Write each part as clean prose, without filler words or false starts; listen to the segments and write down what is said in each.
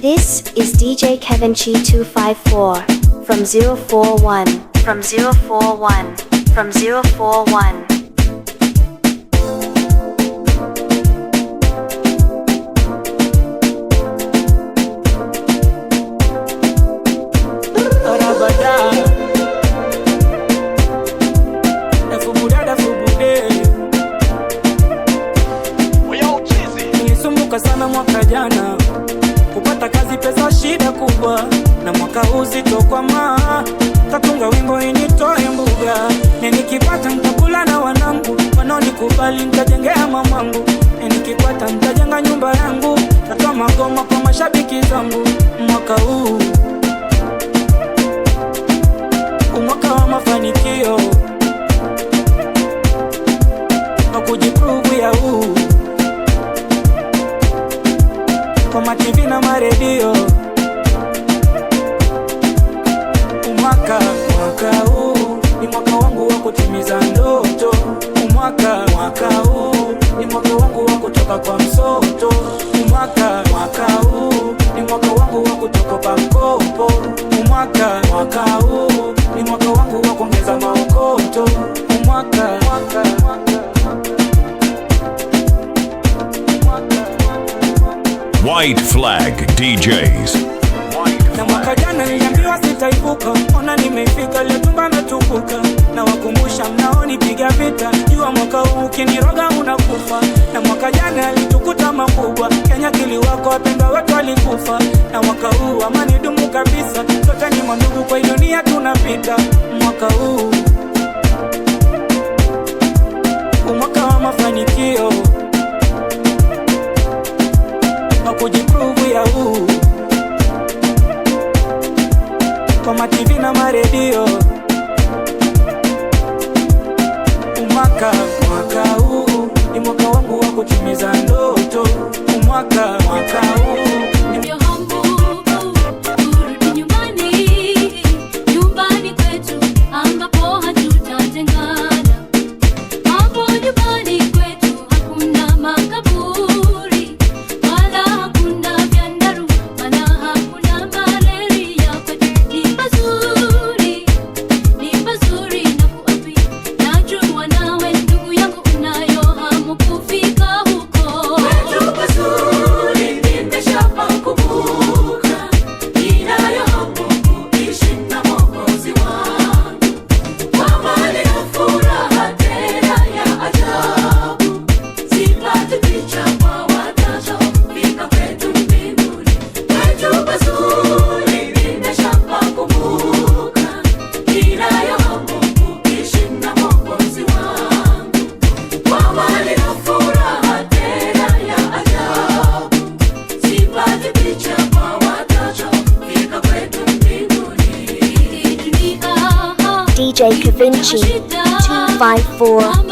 This is DJ Kevin Chi 254 from 041 from 041 from 041. Sana mwaka jana kupata kazi pesa shida kubwa, na mwaka huu sitokwama, tatunga wimbo initoe mbuga. Nikipata nitakula na wanangu, wanaonikubali nitajengea mamangu. Nikipata nitajenga nyumba yangu, tatoa magoma kwa mashabiki zangu. Mwaka huu mwaka wa mafanikio, na kujiprove ya huu kwa mativi na maredio. Mwaka huu ni mwaka wangu wa kutimiza ndoto. Mwaka huu ni mwaka wangu wa kutoka kwa msoto. Mwaka huu ni mwaka wangu wa kutoka kwa mkopo. Mwaka huu ni mwaka wangu wa kuongeza maokoto. White Flag DJs. Na mwaka jana niliambiwa sitaibuka, ona nimefika, leo tumba metukuka. Na wakumbusha mnaonipiga vita, jua mwaka huu ukiniroga unakufa. Na mwaka jana alitukuta makubwa, Kenya kiliwako wapendwa wetu walikufa. Na mwaka huu amani dumu kabisa, sote ni mandugu kwa dunia tunapita. Mwaka huu mwaka wa mafanikio, na kujiprove ya huu kwa mativi na maredio. Mwaka huu ni mwaka wangu wa kutimiza ndoto. Mwaka huu DJ Kevin Chi 254.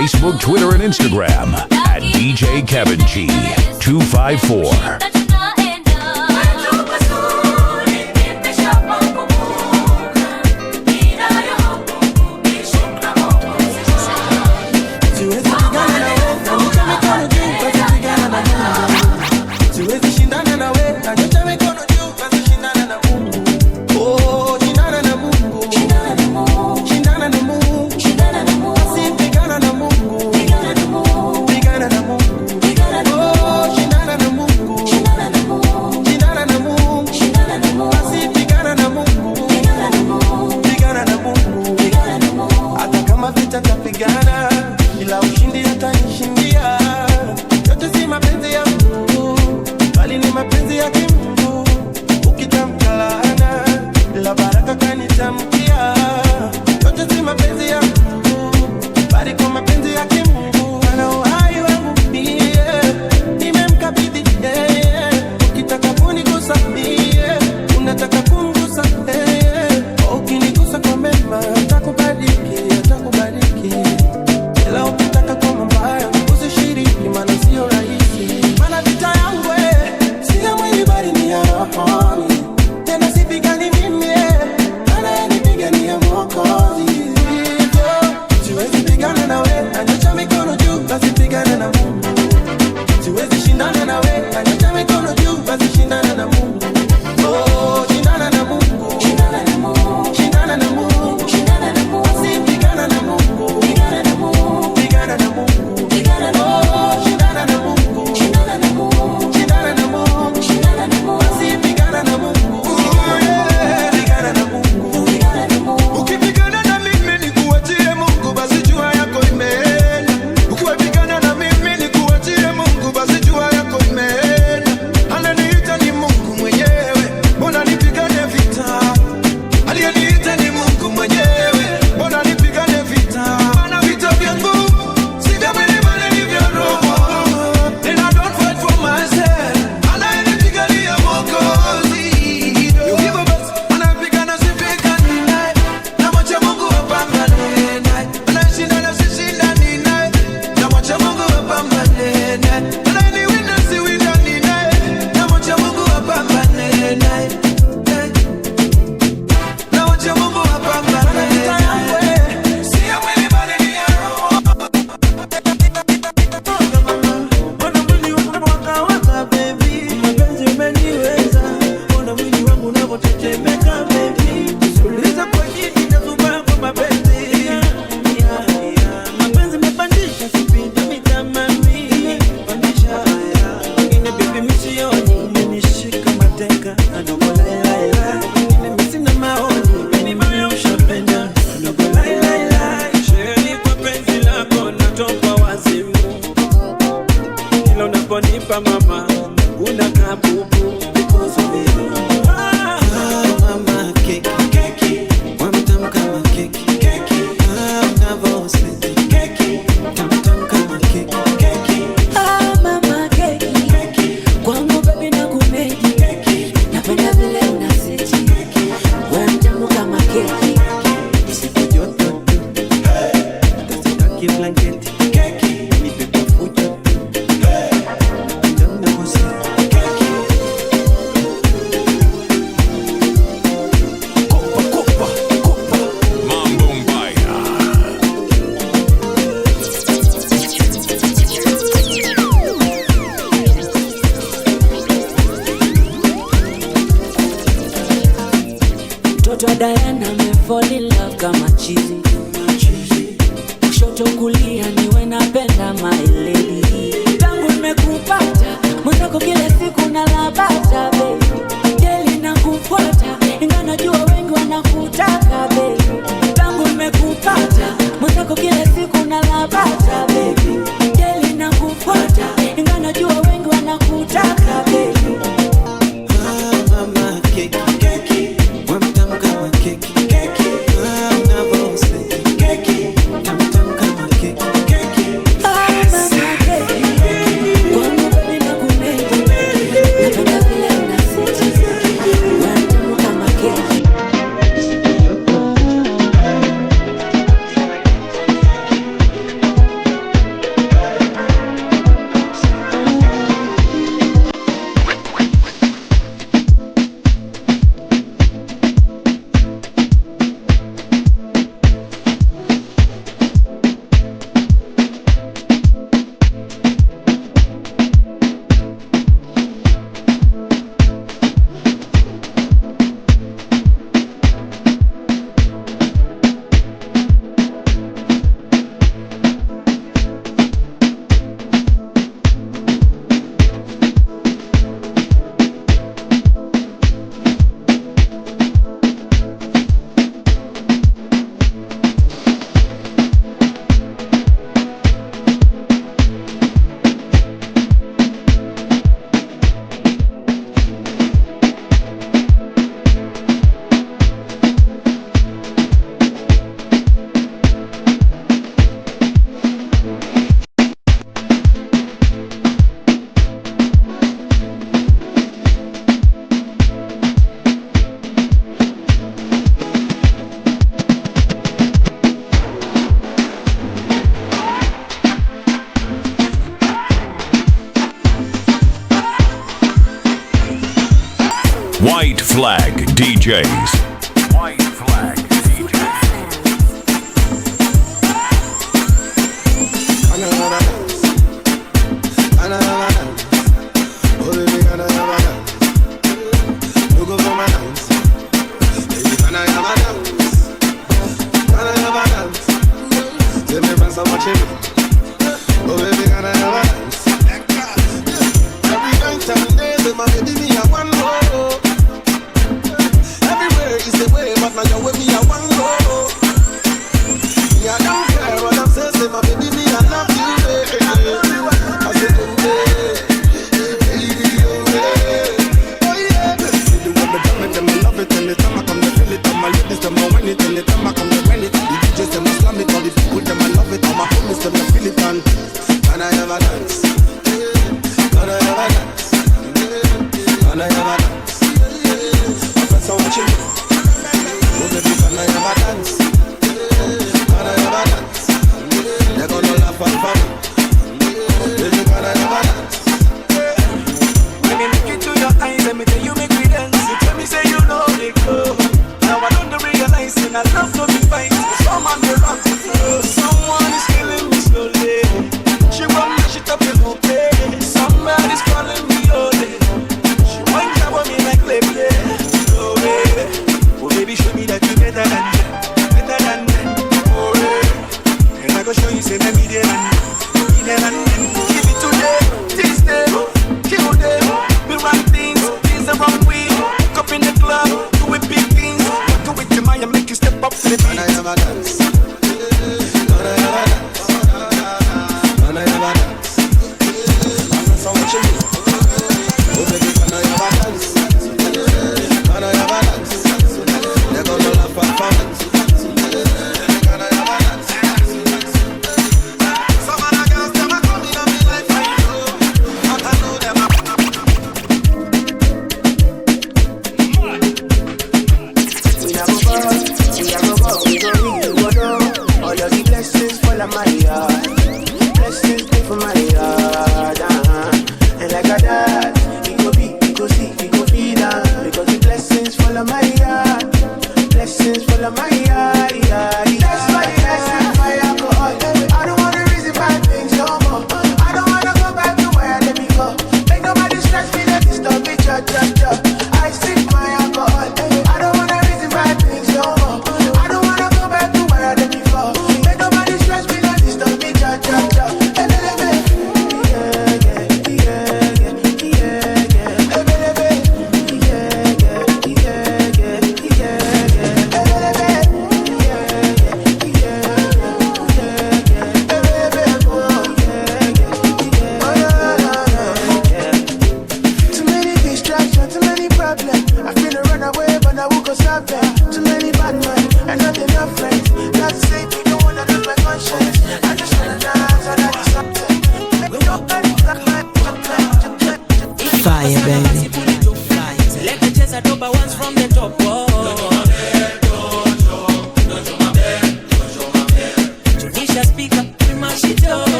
Facebook, Twitter, and Instagram at DJ Kevin G 254. Diana me fall in love kama chizi, kushoto kulia niwe napenda my lady. Tangu nimekupata mwenzako kila siku nalabata baby, jeli na kufuata inga najua wengi wanakutaka baby. Tangu nimekupata mwenzako kila siku nalabata baby, jeli na kufuata inga najua wengi wanakutaka baby. Mama keki keki wamtam kama keki keki unavose keki tamtam kama keki keki mama keki kwangu baby na kumeki napenda vile unasiti wamtam kama keki. Flag DJs. White Flag DJs.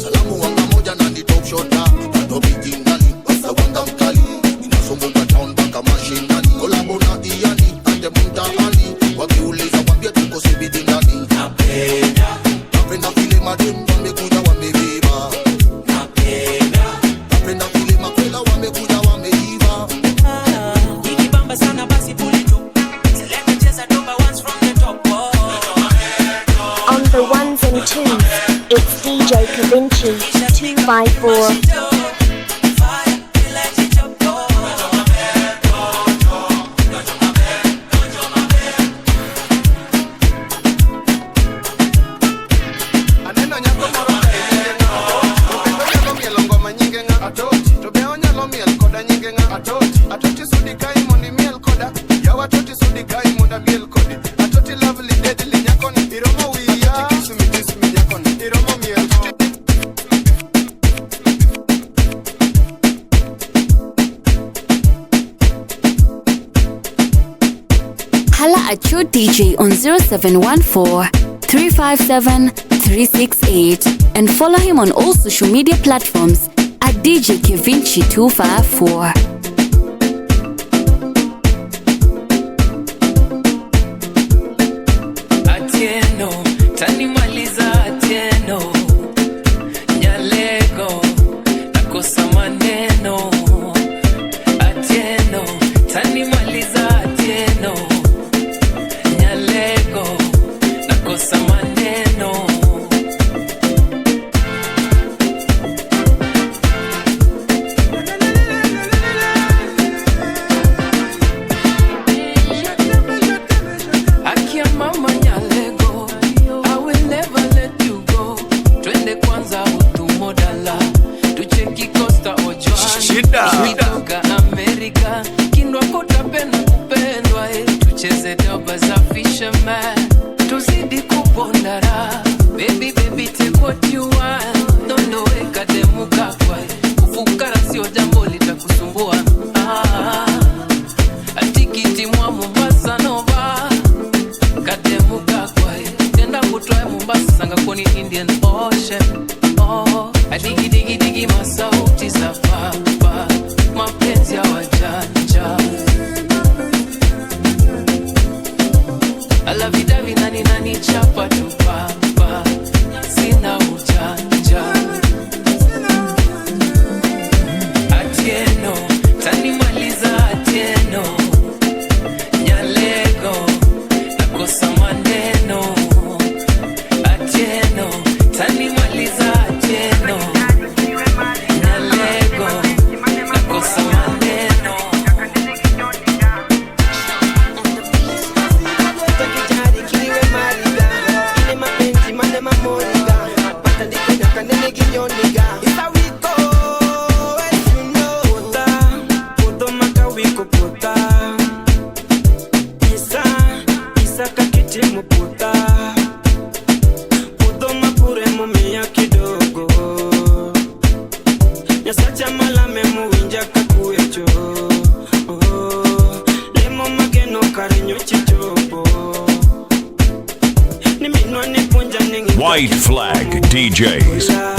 Salamu wanga moja na ni top shot. Kavinci 254. At your DJ on 0714-357-368 and follow him on all social media platforms at DJ Kavinci 254. White Flag DJs.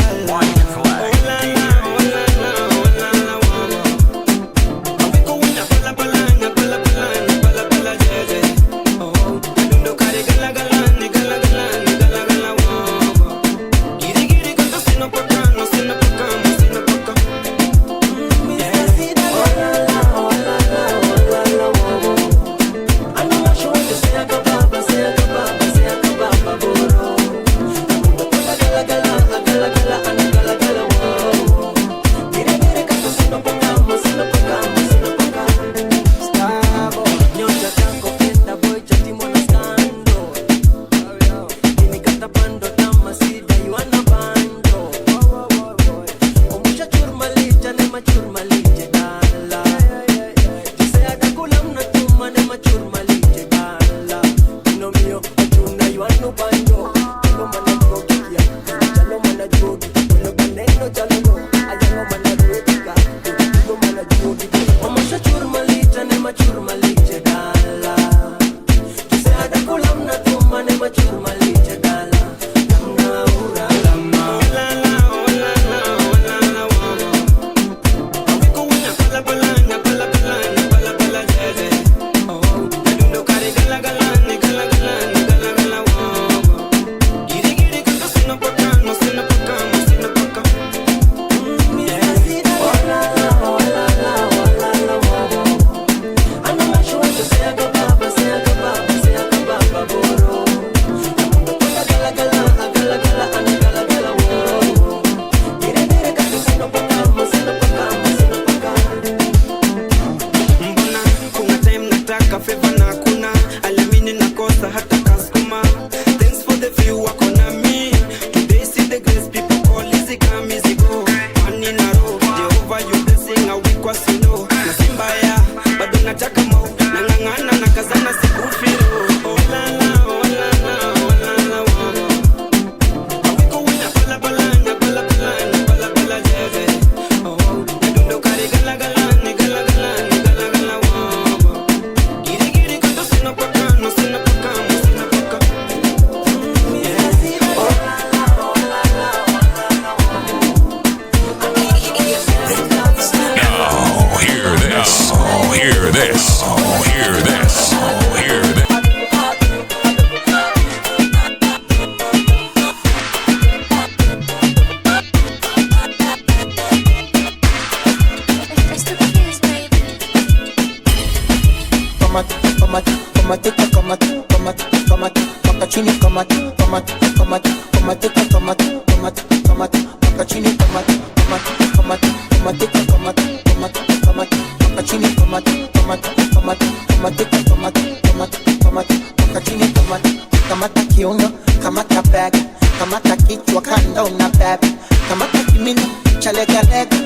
paka chini kamata kamata kamata kamata kamata kamata kamata paka chini kamata kamata kamata kamata kamata kamata kamata paka chini kamata kamata kamata kamata kamata kamata kamata paka chini kamata kamata kiuno kamata bag kamata kichwa kando na bebe kamata kimini chalega lega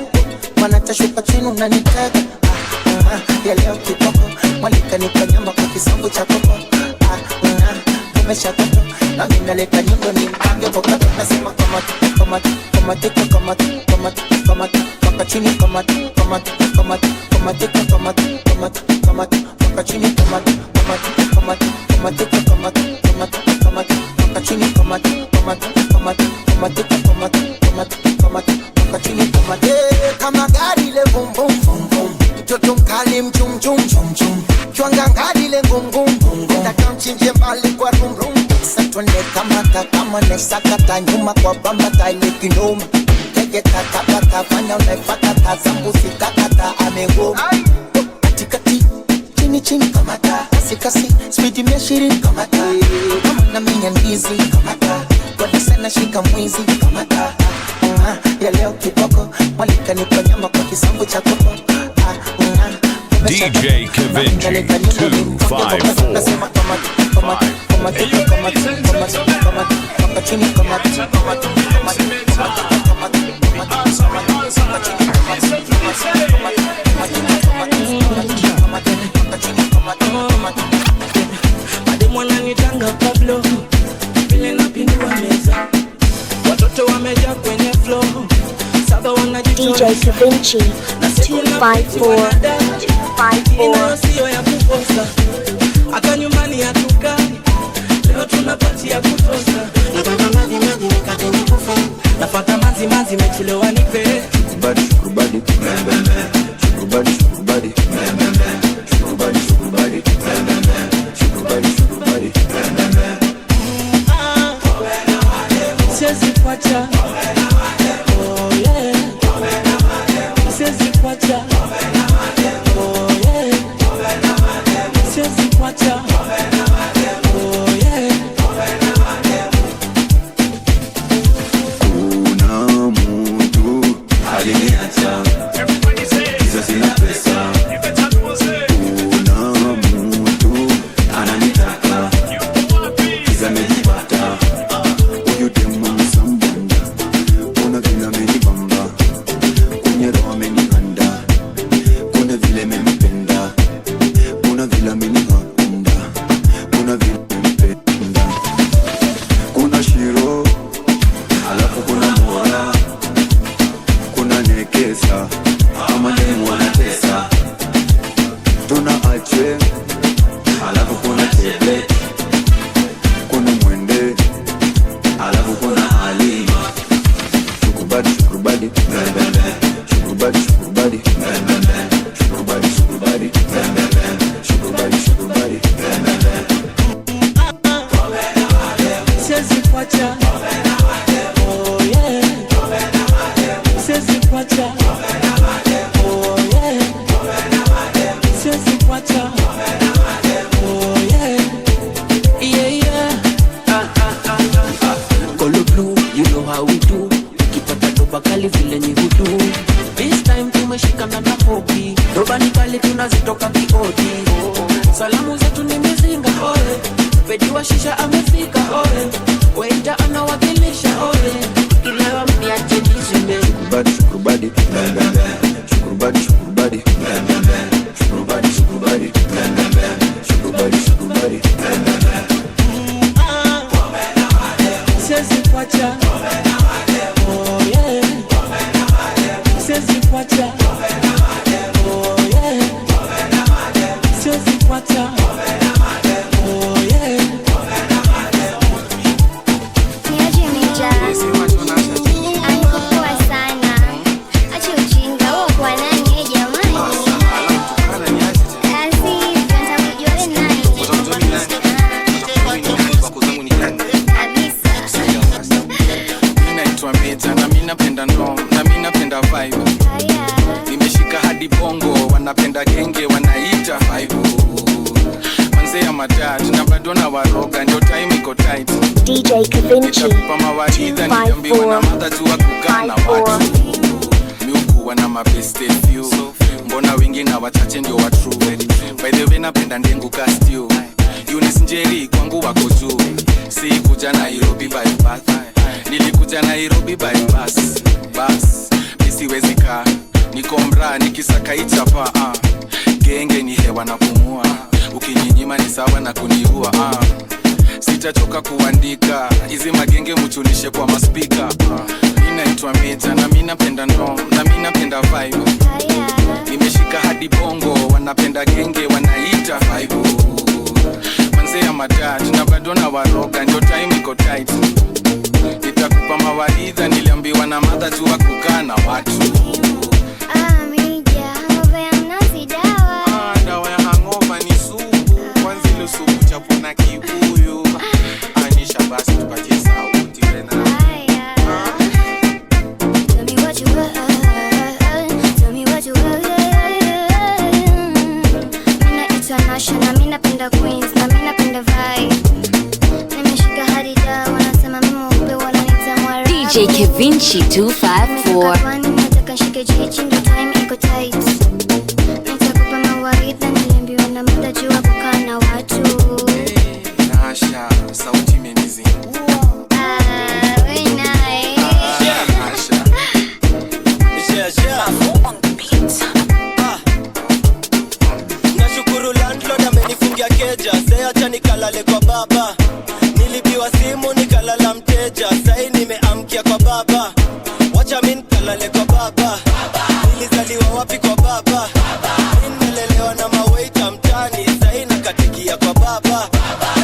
wanatashuka chini unanitega ya leo kiboko mwalika nikanyamba kwa kisambu cha koko umesha toto na minaleta nyundo ni mpange bokato nasema kamata kamata kamata kamata kamata kamata paka chini kamata kamata kamata kamata kamata kamata kamata paka chini kamata kamata kamata kamata kamata kamata kamata paka chini kamata kamata kamata kamata kamata kamata kamata paka chini kamata kama gari le bum bum bum bum toto mkali mchum chum chum chum chwanga ngari le ngum ngum ngum nataka mchinje mbali kwa rum rum satone kamata kama nesakata nyuma kwa bamba taile kinoma kege takapata fanya unaifata tazambu sitakata amengoma katikati chini chini kamata kasi speedy meshiri kamata kama na minya ndizi kamata kwa sana shika mwizi kamata ya leo kiboko mwalika nipanyama kwa kisambu cha koko DJ Kevinchi 254. Mademwana nitanga Pablo vile napindua meza watoto wameja kwenye flow saba wanajitoa DJ Kevinchi 254 sio ya kukosa hata nyumbani ya tukani leo tunapatia kutosa nataka maji maji nikate nikufa nafuata mazi mazi mechelewa nipe Shukubadi shukubadi shukubadi shukubadi shukubadi shukubadi shukubadi shukubadi siwezi kuacha oh yeah siwezi kuacha oh yeah siwezi kuacha oh yeah kuna mtu aliniacha hizo sina pesa kuna mtu ananitaka hizo amejipata huyu demu msambanda kuna vile amenibamba kwenye roho amenihanda kuna vile amenipenda kuna vile amenihanda kuna vile amenipenda kuna shiro alafu kuna mora kuna nekesa ama demu wanatesa tuna achwe alafu kuna tebe kuna mwende alafu kuna hali shukubadi shukubadi shukubadi shukubadi shukubadi shukubadi shukubadi shukubadi siwezi kuacha oh yeah siwezi kuacha oh yeah siwezi kuacha oh yeah yeah yeah Color blue you know how we do kipata doba kali vile ni hudu this time tumeshikana na hopi doba ni kali tunazitoka biodi salamu zetu ni mizinga oe pediwa shisha amefika oe waita anawakilisha oe kilewa mniache nizime shukubadi shukubadi shukubadi shukubadi shukubadi shukubadi shukubadi shukubadi siwezi kuacha oh yeah siwezi kuacha oh yeah siwezi kuacha oh yeah Niaje mija Anikopoa sana Achi ujinga uo kwa nani jamani Kazi Kwanza kujua we nani Kabisa Naitwa Meta na mimi napenda no na mimi napenda vibe nimeshika hadi bongo wanapenda genge wanaita vibe manze ya madad na bado na waroga ndio time iko tight. DJ Kevinchi Nitakupa mawaidha niambiwa na mother tu kukaa na watu. Miukuwa na mabeste few, mbona wengi na wachache ndio wa true. By the way napenda ndengu cast you, Eunice Njeri kwangu wako juu. Si kuja Nairobi by bus, nilikuja Nairobi by bus. Bus nisiwezi kaa, niko mra nikisaka ichapa. Genge ni hewa na pumua, ukininyima ni sawa na kuniua. Sitachoka kuandika hizi magenge mchunishe kwa maspika. Mimi naitwa Meja na mimi napenda no na mimi napenda vibe. Nimeshika hadi bongo wanapenda genge wanaita vibe. Manze ya madad na bado na waroga ndio time iko tight. Nitakupa mawaidha niliambiwa na mother tu kukaa na watu. Dawa ya hangover ni supu, kwanza ile supu chapo na kibuyu. Anisha basi tupatie sauti tena. Tell me what you want. Tell me what you want. Mina international, mina penda Queens, na mina penda vibe. Nimeshika hadi dawa, wanasema mimi mweupe wananiita mwara. DJ Kevinchi 254. Nataka nishike jiji ndio time iko tight. Nitakupa mawaidha niliambiwa na mother juu kukaa na watu. Nasha, sauti imenizingua. Very nice. Nasha. Nashukuru landlord amenifungia keja, sasa acha nikalale kwa baba. Nilipiwa simu nikalala mteja, sasa nimeamkia kwa baba. Wacha mimi nikalale kwa baba. Nilizaliwa wapi kwa baba? Nimelelewa na mawaita mtani, sasa nakatikia kwa baba.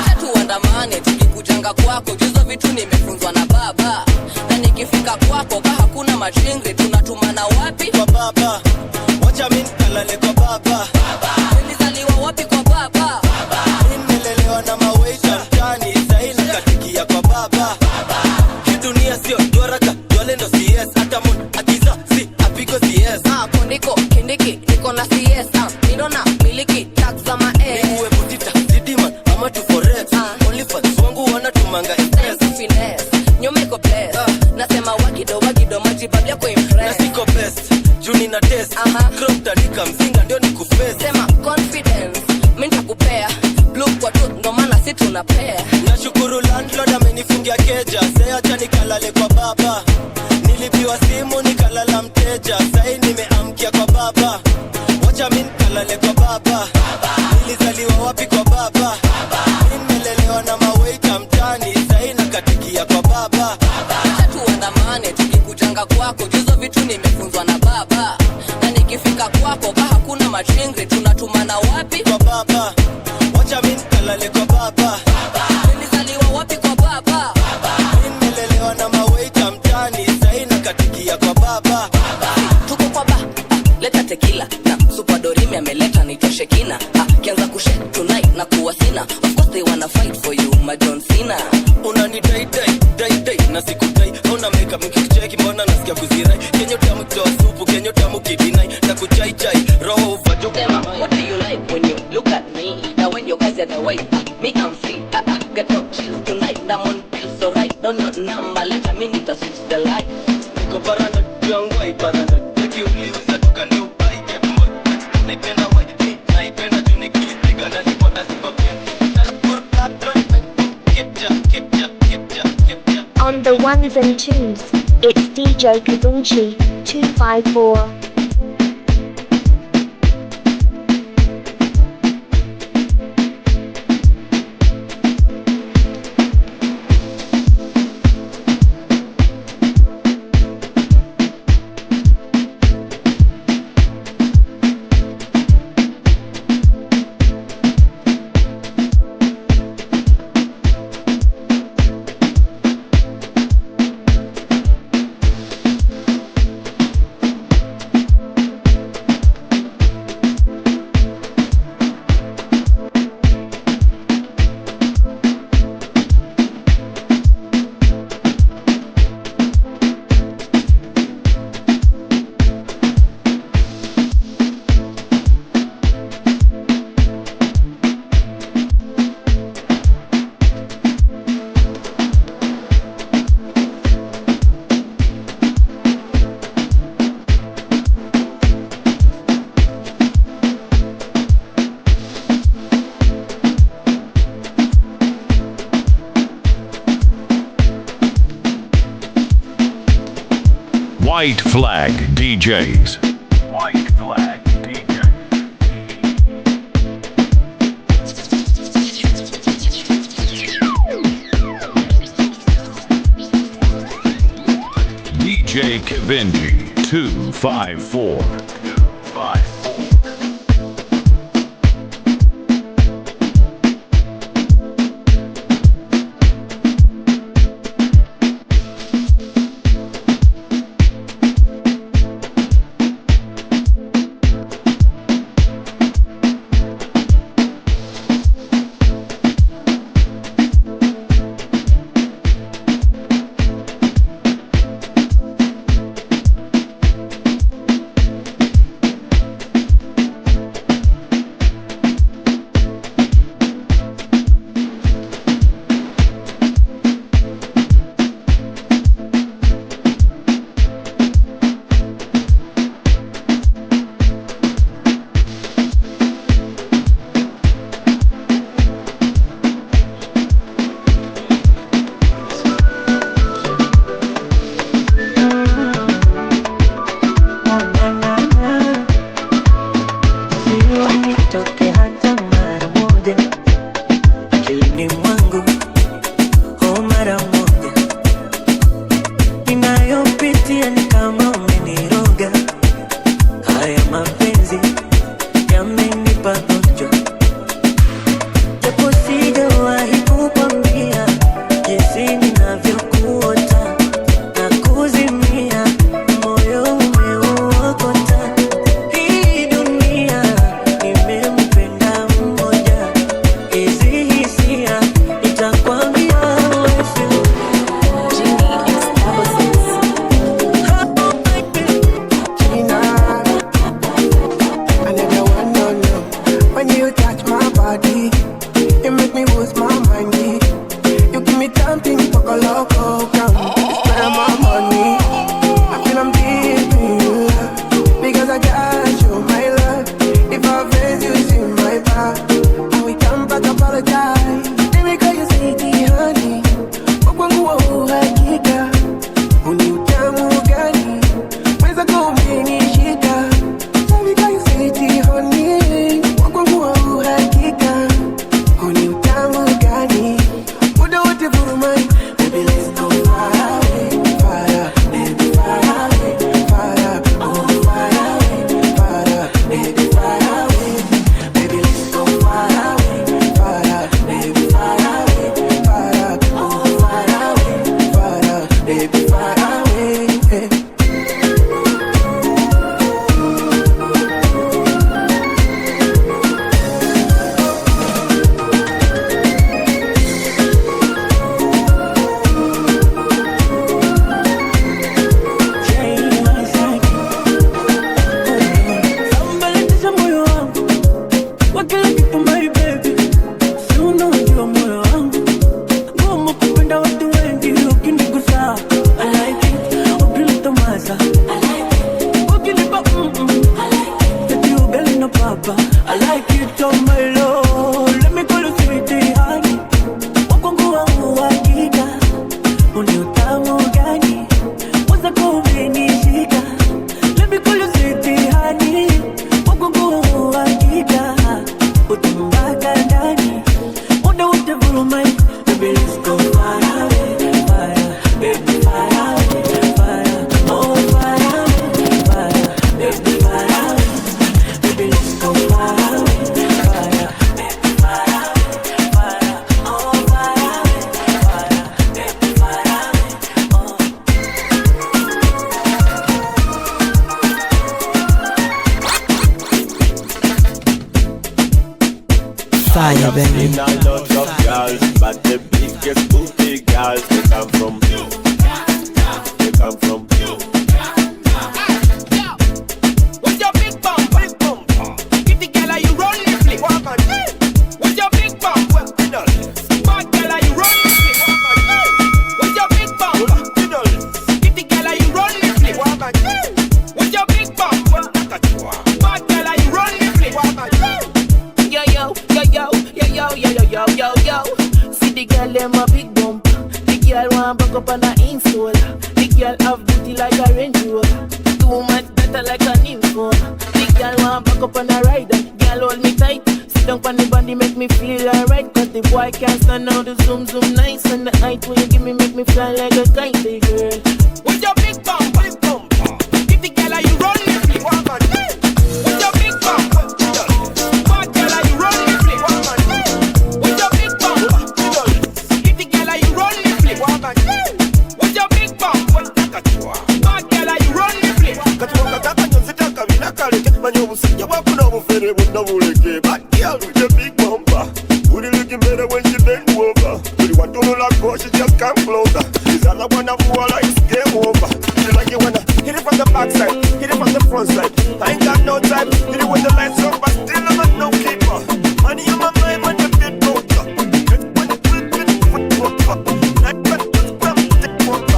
Acha tuandamane tukikujanga kwako, juzo vitu nimefunzwa na baba. Na nikifika kwako ka hakuna majingri tunatumana wapi? Kwa baba. Wacha mimi nikalale kwa baba. Nilizaliwa wapi kwa baba? Nimelelewa na mawaita mtani, sasa nakatikia kwa baba. Hii dunia sio doraka, jole ndo CS hata mon akiza si apiko CS. Kondiko kindiki niko na CS. Nidona miliki tax za ma Uwe butita, zidiman, ama tu forex. Only fans wangu wanatumanga impress. finesse. Nyomeko bless. Nasema wagido majibabia kwa Na impress. siko best, juni na test. Crop tanika mzinga ndio ni kuface. Sema confidence, mimi nitakupea. Blue kwa tu ndo maana si tunapea. Nashukuru landlord amenifungia keja, sasa acha nikalale kwa baba. Nilipiwa simu nikalala mteja, sasa nimeamkia kwa baba. Wacha mimi nikalale kwa baba. Nilizaliwa wapi kwa baba? Nimelelewa na mawaita mtani, sasa nakatikia kwa baba. Acha tuandamane tukikujanga kwako, juzo vitu nimefunzwa na baba. Na nikifika kwako ka hakuna majingri tunatumana wapi? Kwa baba. Wacha mimi nikalale kwa baba. Nilizaliwa wapi kwa baba? Nimelelewa na mawaita mtani, sasa nakatikia kwa baba. Tuko kwa ba, leta tequila na super dorimi ameleta nitoshe kina. Kianza kushe tonight na kuwa sina. Of course they wanna fight for you, my John Cena. Unani dai na sikudai. Una make mkicheki mbona nasikia kuzirai. Kenyo tamu toa supu, kenyo tamu kidinai. Na kuchai roho ufajo. Sema, what do you like when you look at me? Now when your guys are the way, me I'm free. Get up chills tonight, I'm on pills, so right down your number. Let a minute to switch the light. Niko paranda, yangu paranda. Take you live, satuka ni upai. Naipenda white, naipenda tunikipiga na nipota siko pia. On the ones and twos, it's DJ Kevinchi 254. White Flag DJs. White Flag DJs. DJ Kevinji 254. fire, baby. I've seen a lot of girls, but the biggest booty girls, they come from you. They come from you. With your big bum, give the girl you run the flick. With your big bum, bad girl you run the flick. With your big bum, give the girl you run the flick. With your big bum, bad girl you run the flick. Yo yo yo yo yo yo yo yo yo yo. See the girl them a big bump. The girl want back up on the install. The girl have booty like a Range Rover. Too much better like a nympho. Big girl want back up on a rider. Girl hold me tight. Sit down on the body make me feel alright. Cause the boy can't stand out the zoom zoom nice. And the height when you give me make me fly like a kite, hey girl. With your big bum, big bum. If the girl you run me flip. With your big bum. Bad girl you run me flip. With your big bum. If the girl you run me flip. With your big bum. Bad girl you run me flip. Bad girl with your big bumper. Booty looking better when you bend over. Booty want to know like go, she just come closer. This other one of who like it's game over. She like you wanna hit it from the back side, hit it from the front side. I ain't got no time, hit it with the lights up, but still I'm a no keeper. Money on my mind when the bit broke up. When the quick broke up. Like that, DJ Kevinchi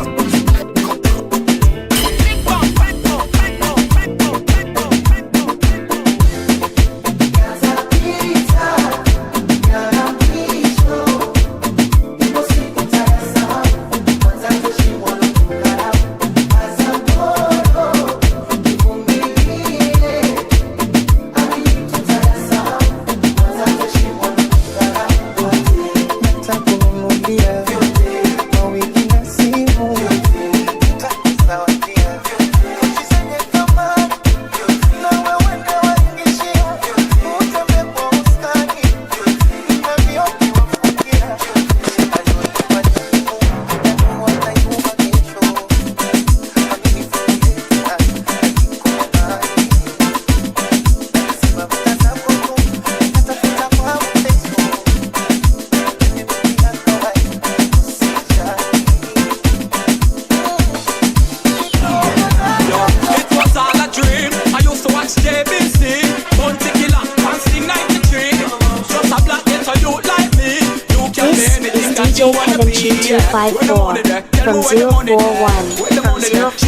254 from 041 from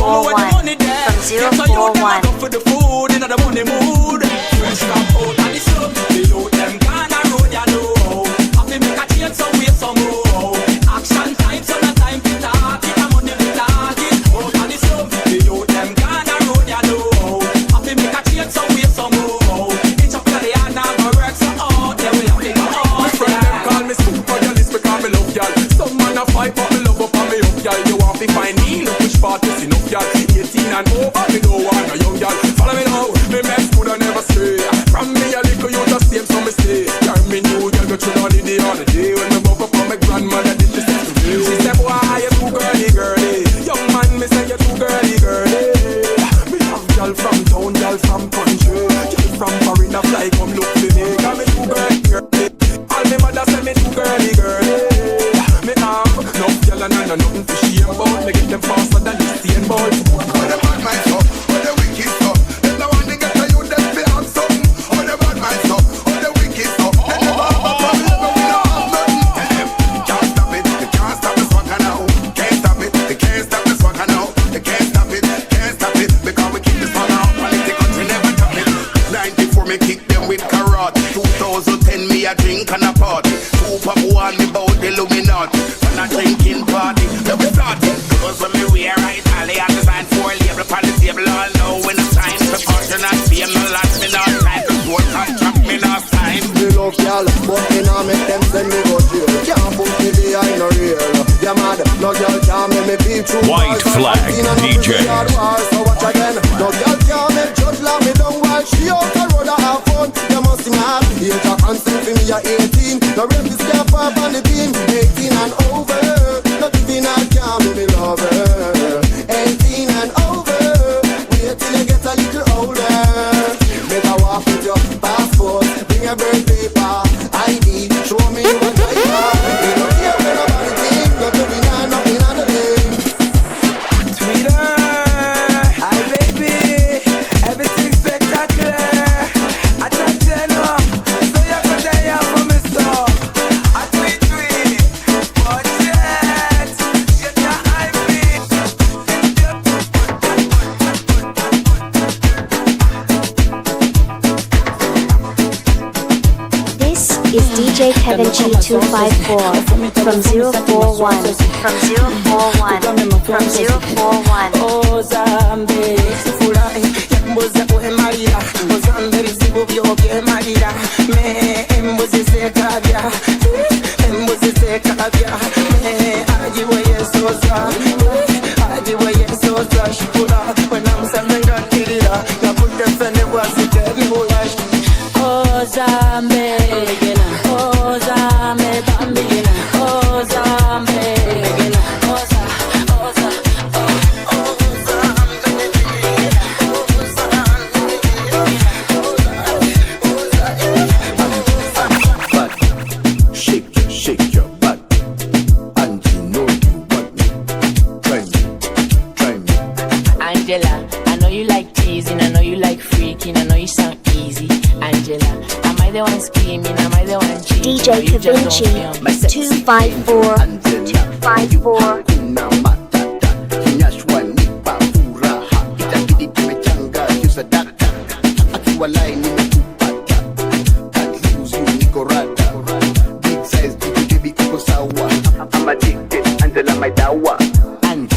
041 from 041. For the food in the money mood. Fresh up out of the sun. The youth them gone a road ya know. Happy make a change some way some more. Action time so no time to talk it. I'm on the target out of the sun. The youth them gone a road ya know. Happy make a change some way some more. It's up to the hand now go work so hard. Then we have to go on. My friend them call me super journalist because me love y'all. Some man a fight but me love up and me up y'all. You want to find me look which part is enough y'all. 18 and over me don't want a young y'all. Follow me now, me mess could I never stay. From me a little you just same so me stay. Turn me new girl go through all the day on the day. When me buck up on my grandmother did the same to me. She said why you too girly girly. Young man me say you too girly girly. Me have girl from town, girl from country. Girl from foreign a fly come look for me. Got me too girly girly. All me mother say me too girly girly. Me have no girl and I know nothing to shame about. Me get them faster than the same ball. When the bad minds up, when the wicked up, then the one they get to you, then they have something. When the bad minds up, when the wicked up, then the bad minds up, we don't have nothing. Tell them, can't stop it, they can't stop this fucker now. Can't stop it, they can't stop this fucker now. They can't stop it, because we keep this one out. Politics, we never top it. 94 me kick them with carrot. 2010 me a drink and a party. Super one me bout the Illuminati. And a drinking party, then we start it. Cause when me wear right, alley and design for label upon the table. All know when it's time to fortune and fame. No last me not time to go contract me not time. Me love y'all, but me nah make them send me go jail. Can't put me behind no real. Yeah mad, no girl can't make me be true. White Flag DJ. So watch again, no girl can't make judge lock me down while she out the road to have fun. You must be mad, age a constant for me at 18. No rep is step up on the beam, 18 and over. Nothing I can't make me love her. 18 and over. Wait till you get a little older. Make a walk with your passport, bring a birth paper, ID, show me you a driver. You don't care when nobody think, not doing nothing on the day. Twitter, hi baby, everything's spectacular. I can't tell no, so you can tell you from me so. I tweet, DJ Kevin G254 from 041 from 041 from 041. Oh Zambe, furahi mboza kuhemalira, Zambe bizibu byoge malira, me mbozi sekabya, mbozi sekabya, me ajiwe yesoza, ajiwe yesoza, shukura when I'm sending kirira, na kutefene wasite biulash. Oh Zambe, oh Zambe bambina, oh Zambe, Shake your butt, and you know you want me. Try me. Angela, I know you like teasing, I know you like freaking, I know you sound easy. Angela, am I the one screaming, am I the one cheating? DJ Kavinci 254 254. Kuna matata, kinyashwa nipa furaha, itabidi tumechanga kisa data, akiwa lai nimekupata, can't lose you niko rada, big size baby uko sawa, I'm addicted, Angela my dawa, Angie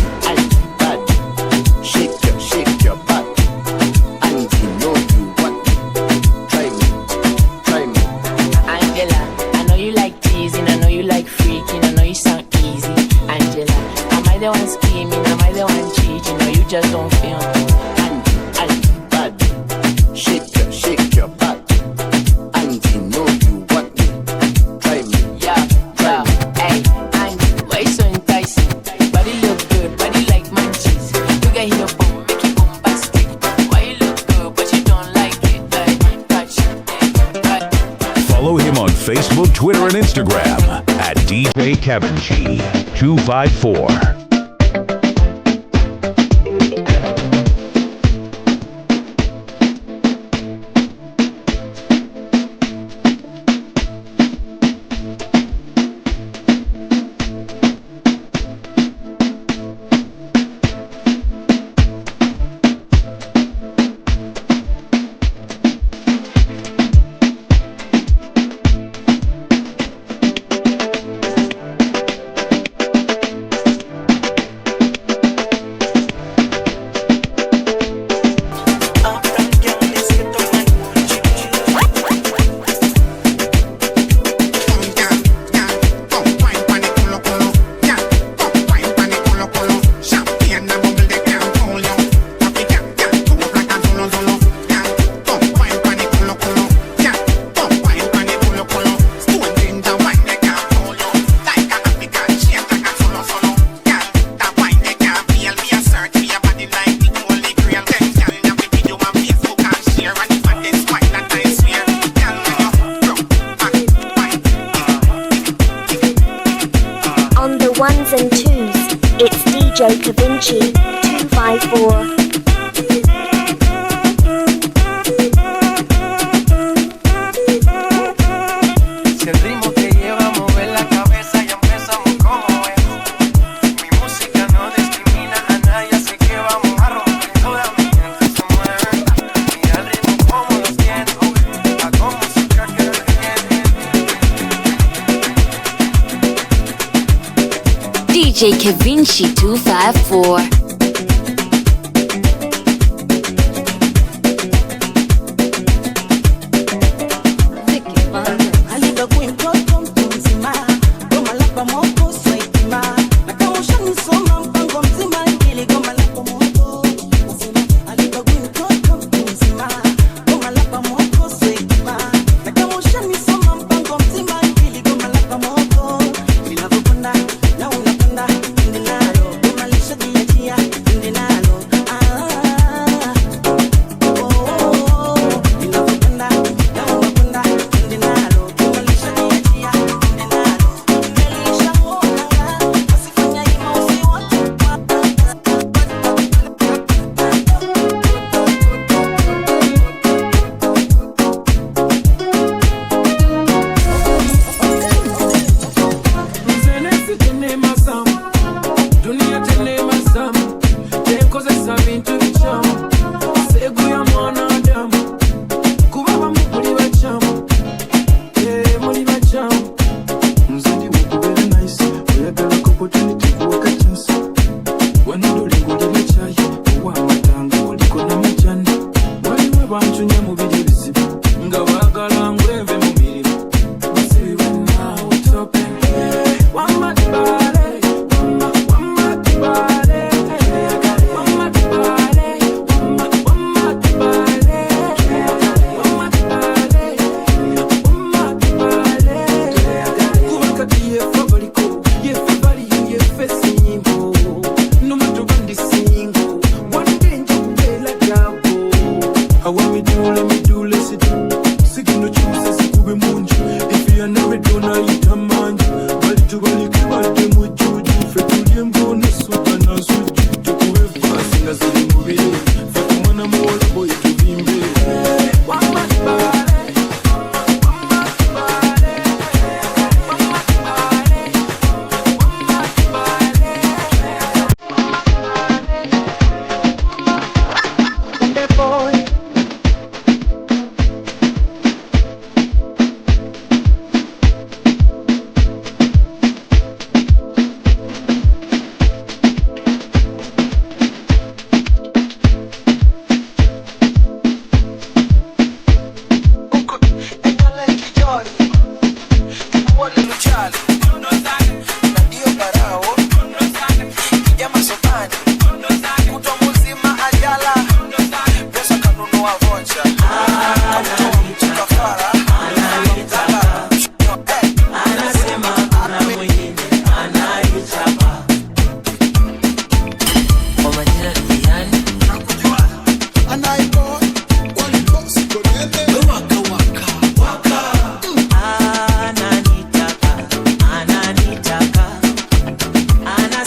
bad, shake your butt, Angie know you want me, try me. Angela, I know you like teasing, I know you like freaking, I know you sound easy. Angela, am I the one screaming, am I the one cheating, or you just don't feel me? Angie bad, shake your butt, Angie know you want me, try me. Yeah, hey, Angie, why you so enticing? Body look good, body like munchies. You got your bone, make it bombastic. Why you look good, but you don't like it? Touch it, Follow him on Facebook, Twitter, and Instagram at DJ Kevin G254. Ones and twos, it's DJ Kavinci 254. Si el ritmo te lleva a mover la cabeza, ya empezamos como es. Mi música no discrimina a nadie, así que vamos a romper. Toda mi gente se mueve. Mira el ritmo como los tiene, hago música que DJ Kavinci 254. Yeah.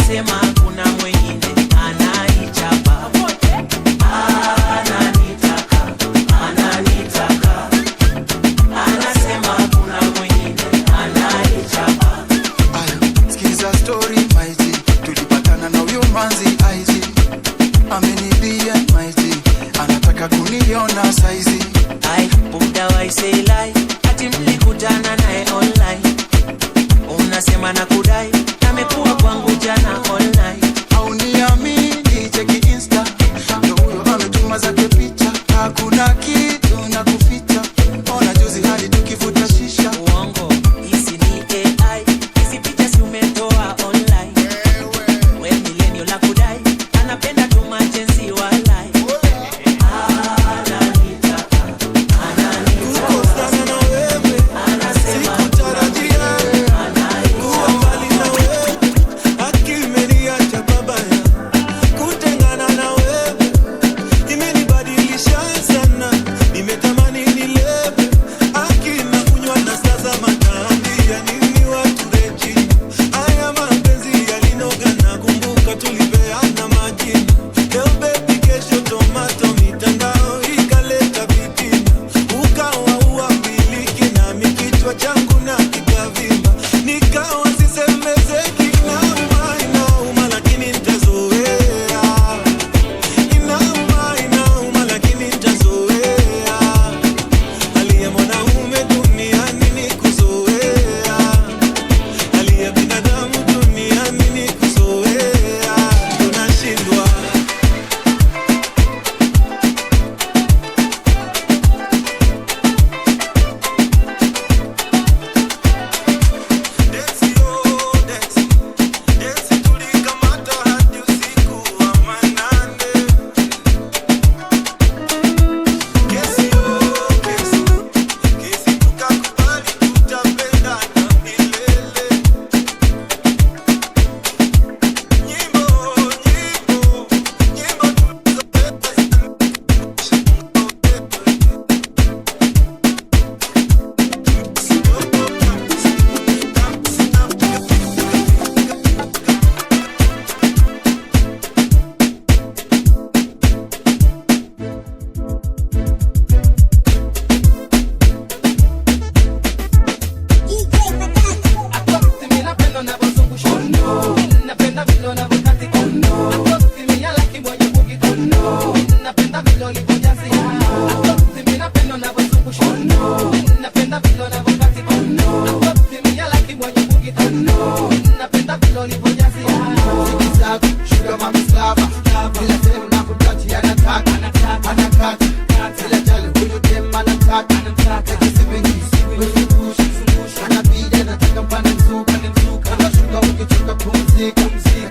anasema kuna mwingine anaichapa. Ananitaka, ananitaka, anasema kuna mwingine anaichapa. Skiza story mighty, tulipatana na huyo manzi IG, amenibia mighty, anataka kuniona saizi. Ai, buda why say lie, ati mlikutana naye online, unasema na kudai, amekuwa kwangu jana online. Au niamini cheki Insta, ndio huyo ametuma zake picha, hakuna kitu na kuficha, ona juzi hadi tukivuta shisha. Uongo, hisi ni AI, hisi picha si umetoa online. We millennial la kudai, anapenda tu majenzi walai. Ananitaka, ananitaka, kukosana na wewe sikutarajia, kuwa mbali na wewe akili imeniacha babaya, kutengana na wewe imenibadilisha sana, nimetamani nilewe akili na kunywa na sasa mataambia nini watu reji. Haya mapenzi yalinoga na kumbuka tulipeana majina, leo baby kesho tomato, mitandao ikaleta vitina, ukawa uambiliki nami kichwa changu na kikavimba, nikawa sisemezeki. Inauma, inauma lakini nitazoea, inauma, inauma lakini nitazoea, hali ya mwanaume duniani ni kuzoea, hali ya binadamu duniani ni kuzoea, tunashindwa.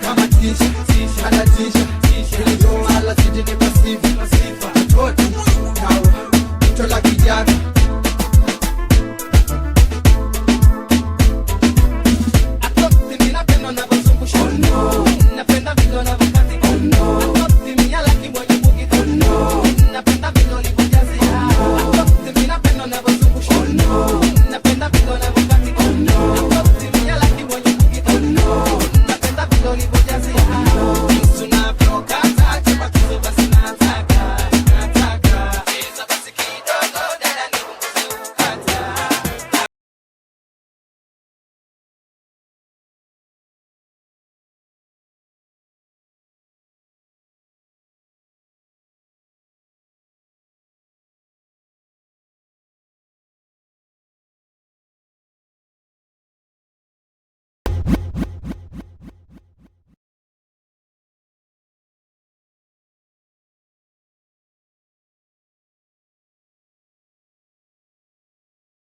Kama tisha, anatisha, ili ndo ala sije ni pasivi.